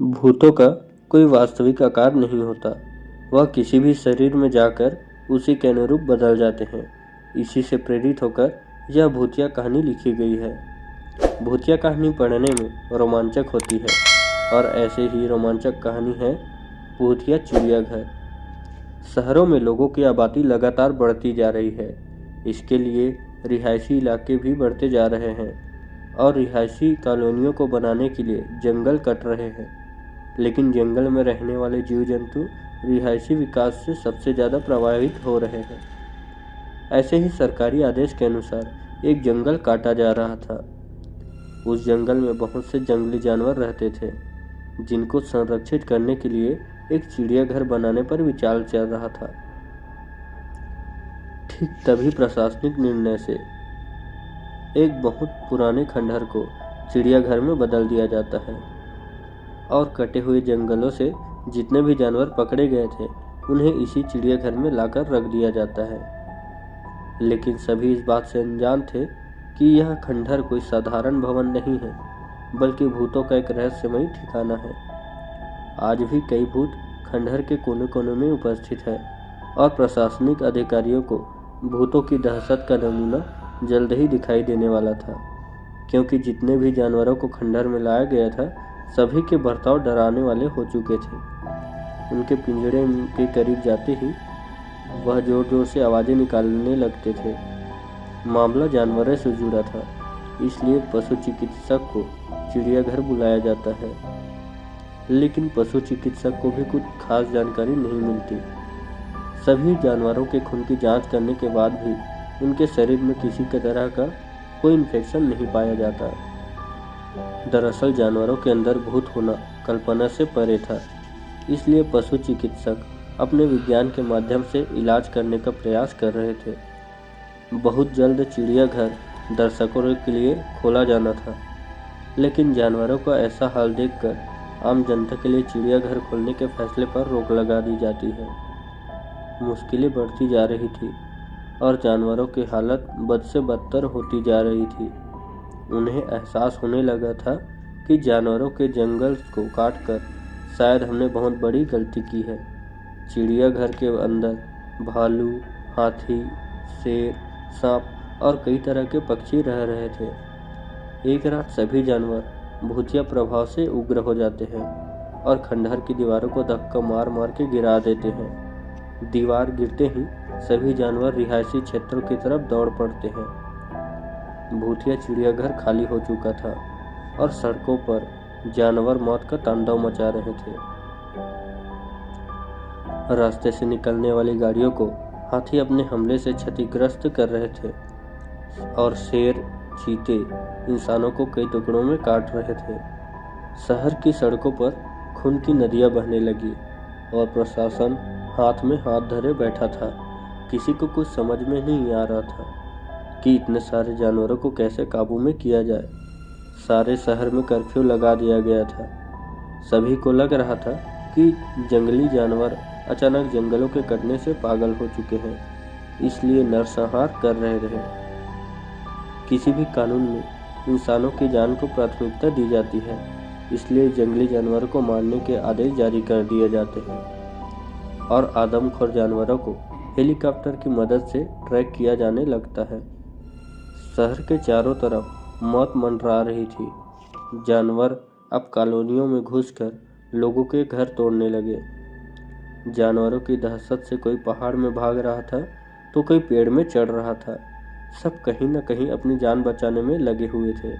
भूतों का कोई वास्तविक आकार नहीं होता, वह किसी भी शरीर में जाकर उसी के अनुरूप बदल जाते हैं। इसी से प्रेरित होकर यह भूतिया कहानी लिखी गई है। भूतिया कहानी पढ़ने में रोमांचक होती है और ऐसे ही रोमांचक कहानी है भूतिया चिड़ियाघर। शहरों में लोगों की आबादी लगातार बढ़ती जा रही है। इसके लिए रिहायशी इलाके भी बढ़ते जा रहे हैं और रिहायशी कॉलोनियों को बनाने के लिए जंगल कट रहे हैं। लेकिन जंगल में रहने वाले जीव जंतु रिहायशी विकास से सबसे ज़्यादा प्रभावित हो रहे हैं। ऐसे ही सरकारी आदेश के अनुसार एक जंगल काटा जा रहा था। उस जंगल में बहुत से जंगली जानवर रहते थे, जिनको संरक्षित करने के लिए एक चिड़ियाघर बनाने पर विचार चल रहा था। ठीक तभी प्रशासनिक निर्णय से एक बहुत पुराने खंडहर को चिड़ियाघर में बदल दिया जाता है और कटे हुए जंगलों से जितने भी जानवर पकड़े गए थे उन्हें इसी चिड़ियाघर में लाकर रख दिया जाता है। लेकिन सभी इस बात से अनजान थे कि यह खंडहर कोई साधारण भवन नहीं है, बल्कि भूतों का एक रहस्यमयी ठिकाना है। आज भी कई भूत खंडहर के कोने कोने में उपस्थित है और प्रशासनिक अधिकारियों को भूतों की दहशत का नमूना जल्द ही दिखाई देने वाला था, क्योंकि जितने भी जानवरों को खंडहर में लाया गया था सभी के बर्ताव डराने वाले हो चुके थे। उनके पिंजरे के करीब जाते ही वह जोर जोर से आवाज़ें निकालने लगते थे। मामला जानवरों से जुड़ा था, इसलिए पशु चिकित्सक को चिड़ियाघर बुलाया जाता है। लेकिन पशु चिकित्सक को भी कुछ खास जानकारी नहीं मिलती। सभी जानवरों के खून की जांच करने के बाद भी उनके शरीर में किसी तरह का कोई इन्फेक्शन नहीं पाया जाता। दरअसल जानवरों के अंदर भूत होना कल्पना से परे था, इसलिए पशु चिकित्सक अपने विज्ञान के माध्यम से इलाज करने का प्रयास कर रहे थे। बहुत जल्द चिड़ियाघर दर्शकों के लिए खोला जाना था, लेकिन जानवरों का ऐसा हाल देखकर आम जनता के लिए चिड़ियाघर खोलने के फैसले पर रोक लगा दी जाती है। मुश्किलें बढ़ती जा रही थी और जानवरों की हालत बद से बदतर होती जा रही थी। उन्हें एहसास होने लगा था कि जानवरों के जंगल को काटकर शायद हमने बहुत बड़ी गलती की है। चिड़ियाघर के अंदर भालू, हाथी, शेर, सांप और कई तरह के पक्षी रह रहे थे। एक रात सभी जानवर भूतिया प्रभाव से उग्र हो जाते हैं और खंडहर की दीवारों को धक्का मार मार के गिरा देते हैं। दीवार गिरते ही सभी जानवर रिहायशी क्षेत्रों की तरफ दौड़ पड़ते हैं। भूतिया चिड़ियाघर खाली हो चुका था और सड़कों पर जानवर मौत का तांडव मचा रहे थे। रास्ते से निकलने वाली गाड़ियों को हाथी अपने हमले से क्षतिग्रस्त कर रहे थे और शेर, चीते इंसानों को कई टुकड़ों में काट रहे थे। शहर की सड़कों पर खून की नदियां बहने लगी और प्रशासन हाथ में हाथ धरे बैठा था। किसी को कुछ समझ में नहीं आ रहा था कि इतने सारे जानवरों को कैसे काबू में किया जाए। सारे शहर में कर्फ्यू लगा दिया गया था। सभी को लग रहा था कि जंगली जानवर अचानक जंगलों के कटने से पागल हो चुके हैं, इसलिए नरसंहार कर रहे थे। किसी भी कानून में इंसानों की जान को प्राथमिकता दी जाती है, इसलिए जंगली जानवरों को मारने के आदेश जारी कर दिए जाते हैं और आदमखोर जानवरों को हेलीकॉप्टर की मदद से ट्रैक किया जाने लगता है। शहर के चारों तरफ मौत मंडरा रही थी। जानवर अब कॉलोनियों में घुसकर लोगों के घर तोड़ने लगे। जानवरों की दहशत से कोई पहाड़ में भाग रहा था तो कोई पेड़ में चढ़ रहा था। सब कहीं न कहीं अपनी जान बचाने में लगे हुए थे।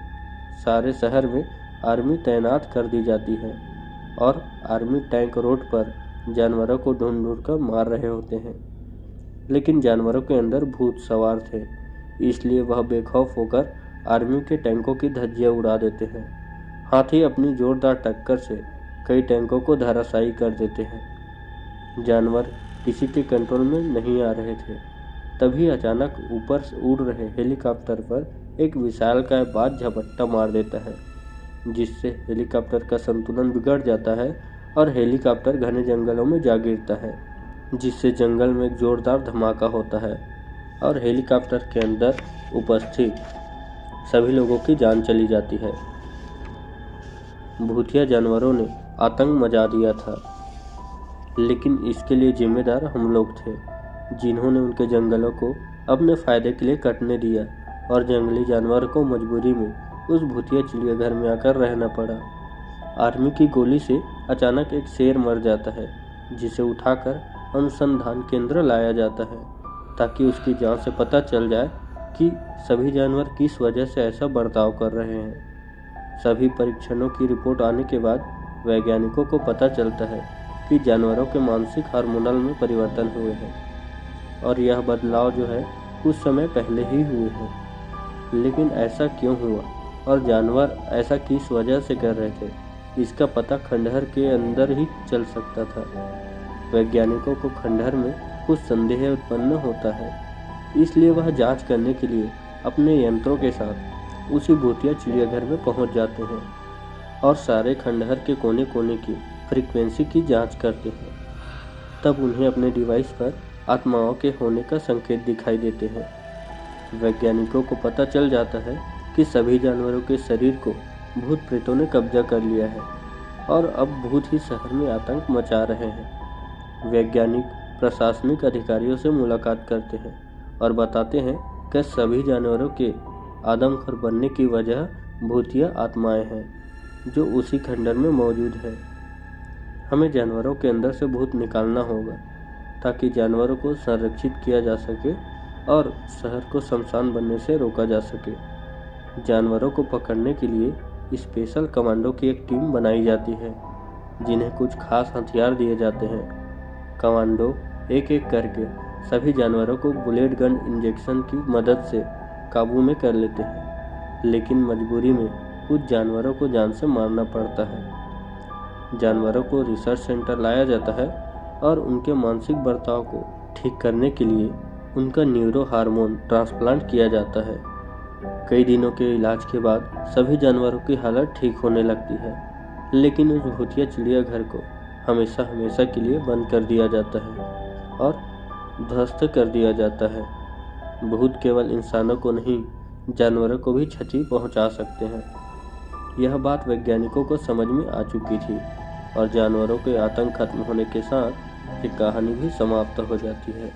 सारे शहर में आर्मी तैनात कर दी जाती है और आर्मी टैंक रोड पर जानवरों को ढूंढ ढूंढ कर मार रहे होते हैं। लेकिन जानवरों के अंदर भूत सवार थे, इसलिए वह बेखौफ होकर आर्मी के टैंकों की धज्जियां उड़ा देते हैं। हाथी अपनी जोरदार टक्कर से कई टैंकों को धराशायी कर देते हैं। जानवर किसी के कंट्रोल में नहीं आ रहे थे। तभी अचानक ऊपर से उड़ रहे हेलीकॉप्टर पर एक विशालकाय बाज झपट्टा मार देता है, जिससे हेलीकॉप्टर का संतुलन बिगड़ जाता है और हेलीकॉप्टर घने जंगलों में जा गिरता है, जिससे जंगल में एक जोरदार धमाका होता है और हेलीकॉप्टर के अंदर उपस्थित सभी लोगों की जान चली जाती है। भूतिया जानवरों ने आतंक मचा दिया था। लेकिन इसके लिए जिम्मेदार हम लोग थे, जिन्होंने उनके जंगलों को अपने फायदे के लिए कटने दिया और जंगली जानवर को मजबूरी में उस भूतिया चिड़ियाघर में आकर रहना पड़ा। आर्मी की गोली से अचानक एक शेर मर जाता है, जिसे उठाकर अनुसंधान केंद्र लाया जाता है ताकि उसकी जांच से पता चल जाए कि सभी जानवर किस वजह से ऐसा बर्ताव कर रहे हैं। सभी परीक्षणों की रिपोर्ट आने के बाद वैज्ञानिकों को पता चलता है कि जानवरों के मानसिक हार्मोनल में परिवर्तन हुए हैं और यह बदलाव जो है कुछ समय पहले ही हुए हैं। लेकिन ऐसा क्यों हुआ और जानवर ऐसा किस वजह से कर रहे थे, इसका पता खंडहर के अंदर ही चल सकता था। वैज्ञानिकों को खंडहर में कुछ संदेह उत्पन्न होता है, इसलिए वह जांच करने के लिए अपने यंत्रों के साथ उसी भूतिया चिड़ियाघर में पहुंच जाते हैं और सारे खंडहर के कोने कोने की फ्रीक्वेंसी की जांच करते हैं। तब उन्हें अपने डिवाइस पर आत्माओं के होने का संकेत दिखाई देते हैं। वैज्ञानिकों को पता चल जाता है कि सभी जानवरों के शरीर को भूत प्रेतों ने कब्जा कर लिया है और अब भूत ही शहर में आतंक मचा रहे हैं। वैज्ञानिक प्रशासनिक अधिकारियों से मुलाकात करते हैं और बताते हैं कि सभी जानवरों के आदमखोर बनने की वजह भूतिया आत्माएं हैं जो उसी खंडहर में मौजूद है। हमें जानवरों के अंदर से भूत निकालना होगा ताकि जानवरों को संरक्षित किया जा सके और शहर को शमशान बनने से रोका जा सके। जानवरों को पकड़ने के लिए स्पेशल कमांडो की एक टीम बनाई जाती है, जिन्हें कुछ खास हथियार दिए जाते हैं। कमांडो एक एक करके सभी जानवरों को बुलेट गन इंजेक्शन की मदद से काबू में कर लेते हैं, लेकिन मजबूरी में कुछ जानवरों को जान से मारना पड़ता है। जानवरों को रिसर्च सेंटर लाया जाता है और उनके मानसिक बर्ताव को ठीक करने के लिए उनका न्यूरो हार्मोन ट्रांसप्लांट किया जाता है। कई दिनों के इलाज के बाद सभी जानवरों की हालत ठीक होने लगती है, लेकिन उस भूतिया चिड़ियाघर को हमेशा हमेशा के लिए बंद कर दिया जाता है और ध्वस्त कर दिया जाता है। भूत केवल इंसानों को नहीं, जानवरों को भी क्षति पहुंचा सकते हैं। यह बात वैज्ञानिकों को समझ में आ चुकी थी और जानवरों के आतंक खत्म होने के साथ ये कहानी भी समाप्त हो जाती है।